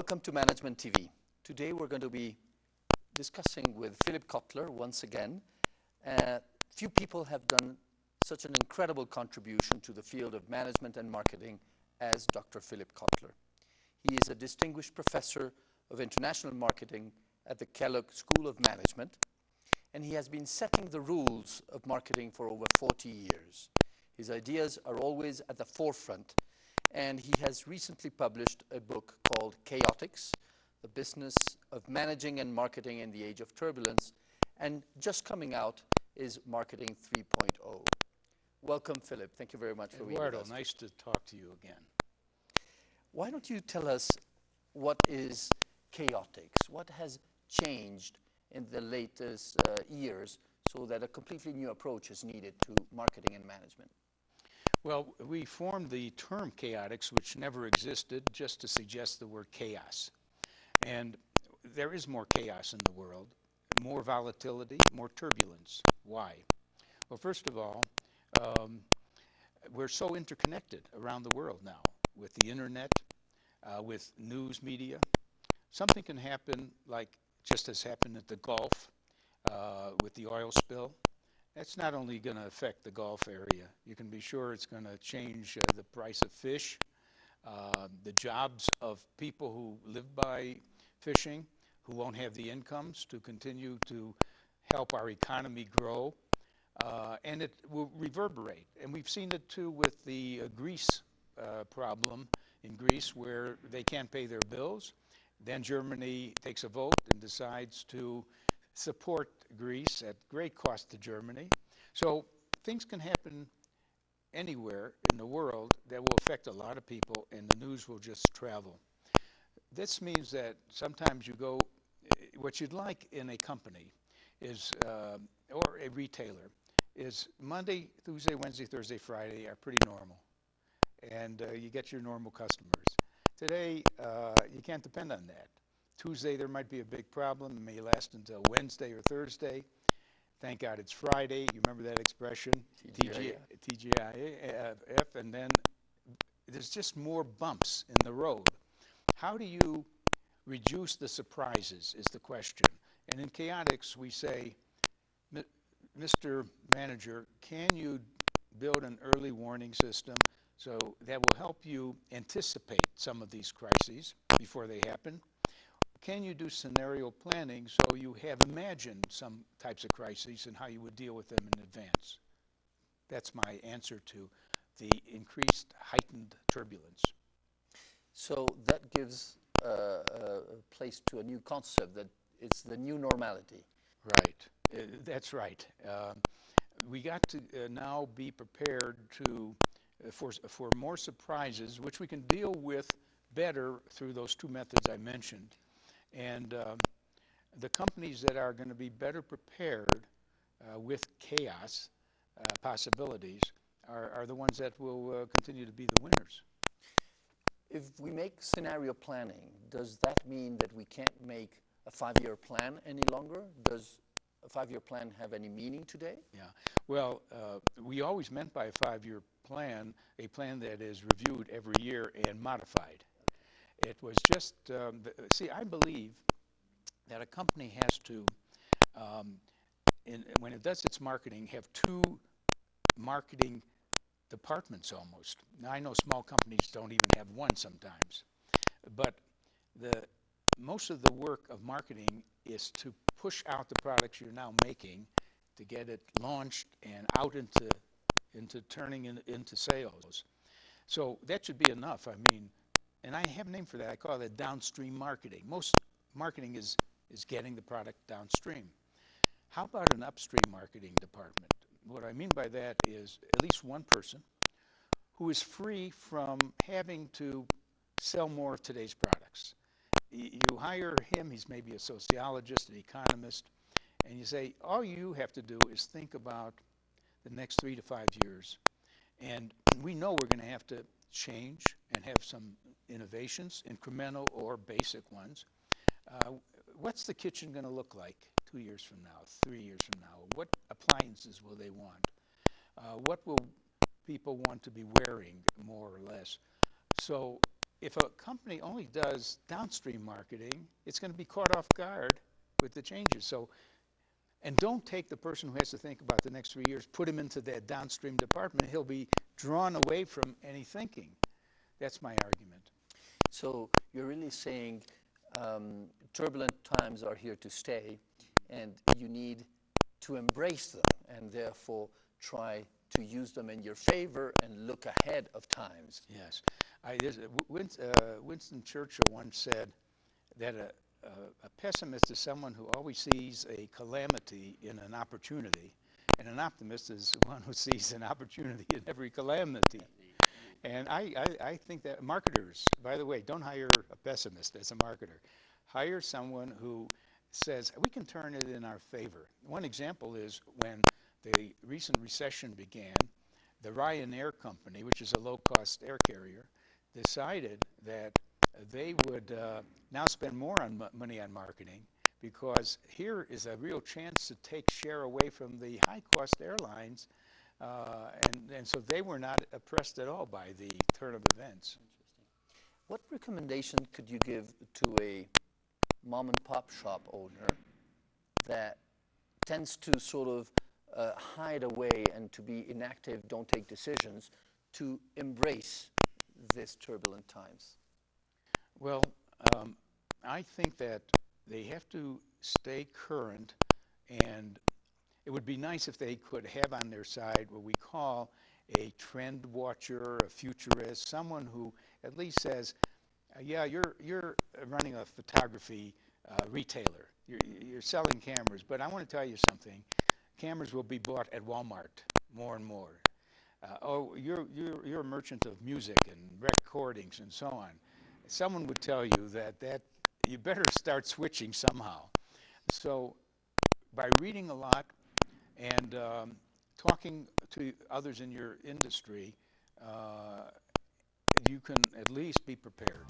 Welcome to Management TV. Today we're going to be discussing with Philip Kotler once again. Few people have done such an incredible contribution to the field of management and marketing as Dr. Philip Kotler. He is a distinguished professor of international marketing at the Kellogg School of Management, and he has been setting the rules of marketing for over 40 years. His ideas are always at the forefront, and he has recently published a book called Chaotix, The Business of Managing and Marketing in the Age of Turbulence, and just coming out is Marketing 3.0. Welcome, Philip. Thank you very much for being with us. Nice to talk to you again. Why don't you tell us what is Chaotix? What has changed in the latest years so that a completely new approach is needed to marketing and management? Well, we formed the term chaotix, which never existed, just to suggest the word chaos. And there is more chaos in the world, more volatility, more turbulence. Why? Well, first of all, we're so interconnected around the world now with the internet, with news media. Something can happen, like just as happened at the Gulf with the oil spill. That's not only going to affect the Gulf area. You can be sure it's going to change the price of fish, the jobs of people who live by fishing, who won't have the incomes to continue to help our economy grow, and it will reverberate. And we've seen it too with the Greece problem in Greece, where they can't pay their bills. Then Germany takes a vote and decides to support Greece at great cost to Germany. So things can happen anywhere in the world that will affect a lot of people, and the news will just travel. This means that sometimes you go, what you'd like in a company is, or a retailer, is Monday, Tuesday, Wednesday, Thursday, Friday are pretty normal. And you get your normal customers. Today, you can't depend on that. Tuesday, there might be a big problem. It may last until Wednesday or Thursday. Thank God it's Friday. You remember that expression? TGIF. And then there's just more bumps in the road. How do you reduce the surprises is the question. And in Chaotix, we say, Mr. Manager, can you build an early warning system so that will help you anticipate some of these crises before they happen? Can you do scenario planning so you have imagined some types of crises and how you would deal with them in advance? That's my answer to the increased heightened turbulence. So that gives a place to a new concept that it's the new normality. Right. That's right. We got to now be prepared to for more surprises, which we can deal with better through those two methods I mentioned. And the companies that are going to be better prepared with chaos possibilities are the ones that will continue to be the winners. If we make scenario planning, does that mean that we can't make a 5-year plan any longer? Does a 5-year plan have any meaning today? Yeah. Well, we always meant by a 5-year plan a plan that is reviewed every year and modified. It was just, see, I believe that a company has to, when it does its marketing, have two marketing departments almost. Now, I know small companies don't even have one sometimes, but most of the work of marketing is to push out the products you're now making to get it launched and out into turning into sales. So that should be enough. I mean, and I have a name for that. I call it downstream marketing. Most marketing is getting the product downstream. How about an upstream marketing department? What I mean by that is at least one person who is free from having to sell more of today's products. You hire him, he's maybe a sociologist, an economist, and you say, all you have to do is think about the next 3 to 5 years. And we know we're going to have to change and have some innovations, incremental or basic ones. What's the kitchen going to look like 2 years from now, 3 years from now? What appliances will they want? What will people want to be wearing, more or less? So if a company only does downstream marketing, it's going to be caught off guard with the changes. So, and don't take the person who has to think about the next 3 years, put him into that downstream department. He'll be drawn away from any thinking. That's my argument. So you're really saying turbulent times are here to stay, and you need to embrace them and therefore try to use them in your favor and look ahead of times. Yes. Winston Churchill once said that a pessimist is someone who always sees a calamity in an opportunity, and an optimist is one who sees an opportunity in every calamity. And I think that marketers, by the way, don't hire a pessimist as a marketer. Hire someone who says, we can turn it in our favor. One example is when the recent recession began, the Ryanair company, which is a low-cost air carrier, decided that they would now spend more money on marketing, because here is a real chance to take share away from the high-cost airlines, and so they were not oppressed at all by the turn of events. Interesting. What recommendation could you give to a mom and pop shop owner that tends to sort of hide away and to be inactive, don't take decisions, to embrace these turbulent times? Well, I think that they have to stay current, and it would be nice if they could have on their side what we call a trend watcher, a futurist, someone who at least says, yeah, you're running a photography retailer. You're selling cameras, but I want to tell you something. Cameras will be bought at Walmart more and more. Oh, you're a merchant of music and recordings and so on. Someone would tell you that you better start switching somehow. So by reading a lot and talking to others in your industry, you can at least be prepared.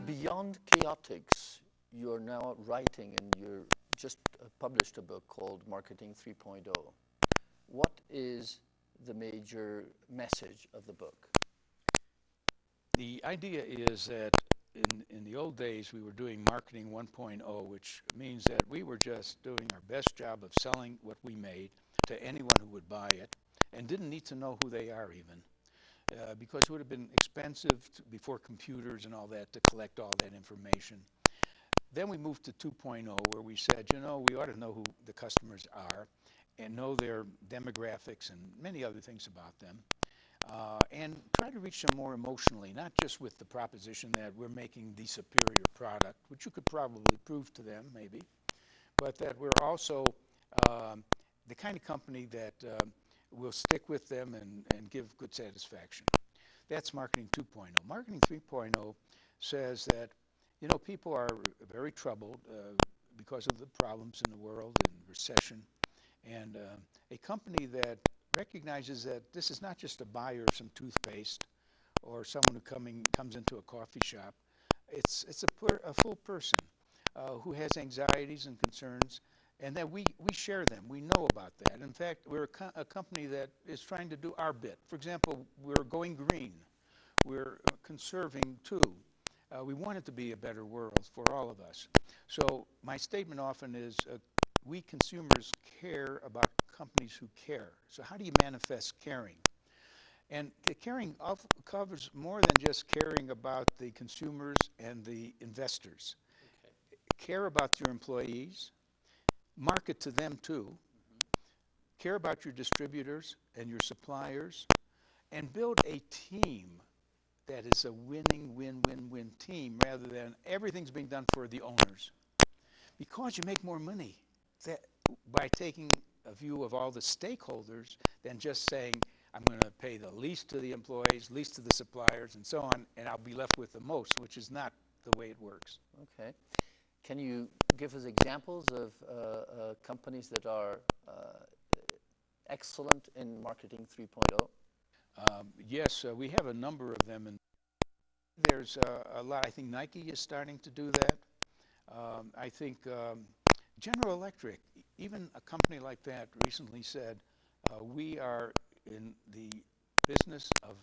Beyond chaotics, you're now writing, and you just published a book called Marketing 3.0. What is the major message of the book? The idea is that in the old days we were doing marketing 1.0, which means that we were just doing our best job of selling what we made to anyone who would buy it, and didn't need to know who they are even, because it would have been expensive before computers and all that to collect all that information. Then we moved to 2.0, where we said, you know, we ought to know who the customers are and know their demographics and many other things about them, and try to reach them more emotionally, not just with the proposition that we're making the superior product, which you could probably prove to them maybe, but that we're also the kind of company that will stick with them and give good satisfaction. That's Marketing 2.0. Marketing 3.0 says that, you know, people are very troubled because of the problems in the world and recession, and a company that recognizes that this is not just a buyer of some toothpaste or someone who comes into a coffee shop. It's a full person who has anxieties and concerns, and that we share them. We know about that. In fact, we're a company that is trying to do our bit. For example, we're going green. We're conserving too. We want it to be a better world for all of us. So my statement often is we consumers care about companies who care. So how do you manifest caring? And the caring covers more than just caring about the consumers and the investors. Okay. Care about your employees, market to them too, care about your distributors and your suppliers, and build a team that is a winning, win-win-win team, rather than everything's being done for the owners. Because you make more money by taking a view of all the stakeholders than just saying, I'm going to pay the least to the employees, least to the suppliers, and so on, and I'll be left with the most, which is not the way it works. Okay. Can you give us examples of companies that are excellent in Marketing 3.0? Yes, we have a number of them, and there's a lot. I think Nike is starting to do that. I think General Electric, even a company like that, recently said, We are in the business of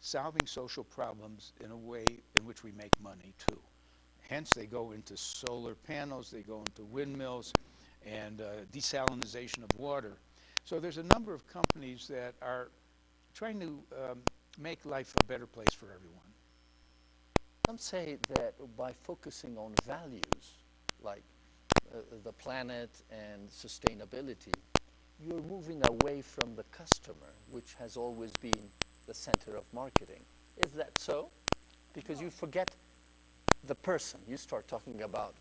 solving social problems in a way in which we make money too. Hence, they go into solar panels, they go into windmills, and desalinization of water. So there's a number of companies that are trying to make life a better place for everyone. Some say that by focusing on values like the planet and sustainability, you're moving away from the customer, which has always been the center of marketing. Is that so? Because you forget the person. You start talking about.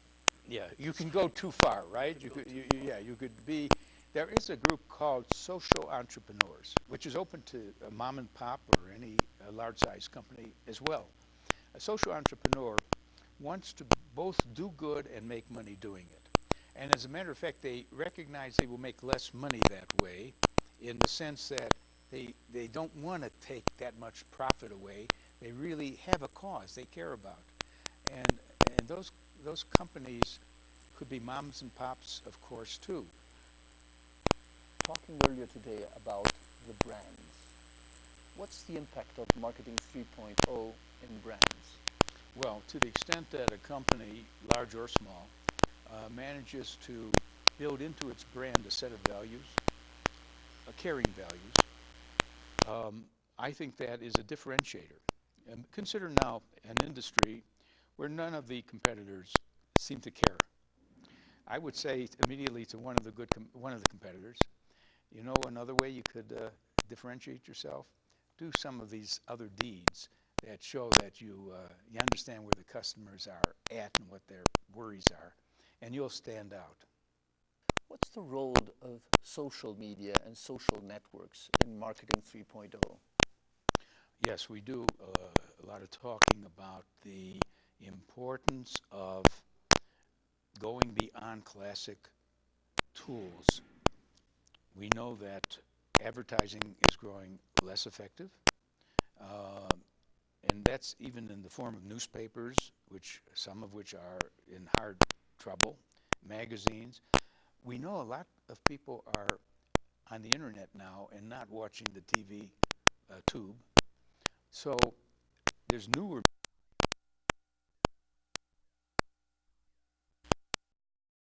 Yeah, you can go too far, right? You could be. There is a group called social entrepreneurs, which is open to a mom and pop or any large-size company as well. A social entrepreneur wants to both do good and make money doing it. And as a matter of fact, they recognize they will make less money that way, in the sense that they don't want to take that much profit away. They really have a cause they care about. And those companies could be moms and pops, of course, too. Talking earlier today about the brands, what's the impact of Marketing 3.0 in brands? Well, to the extent that a company, large or small, manages to build into its brand a set of values, caring values, I think that is a differentiator. And consider now an industry where none of the competitors seem to care. I would say immediately to one of the competitors, you know, another way you could differentiate yourself, do some of these other deeds that show that you understand where the customers are at and what their worries are, and you'll stand out. What's the role of social media and social networks in Marketing 3.0? Yes, we do a lot of talking about the importance of going beyond classic tools. We know that advertising is growing less effective, and that's even in the form of newspapers, some of which are in hard trouble, magazines. We know a lot of people are on the internet now and not watching the TV tube. So there's newer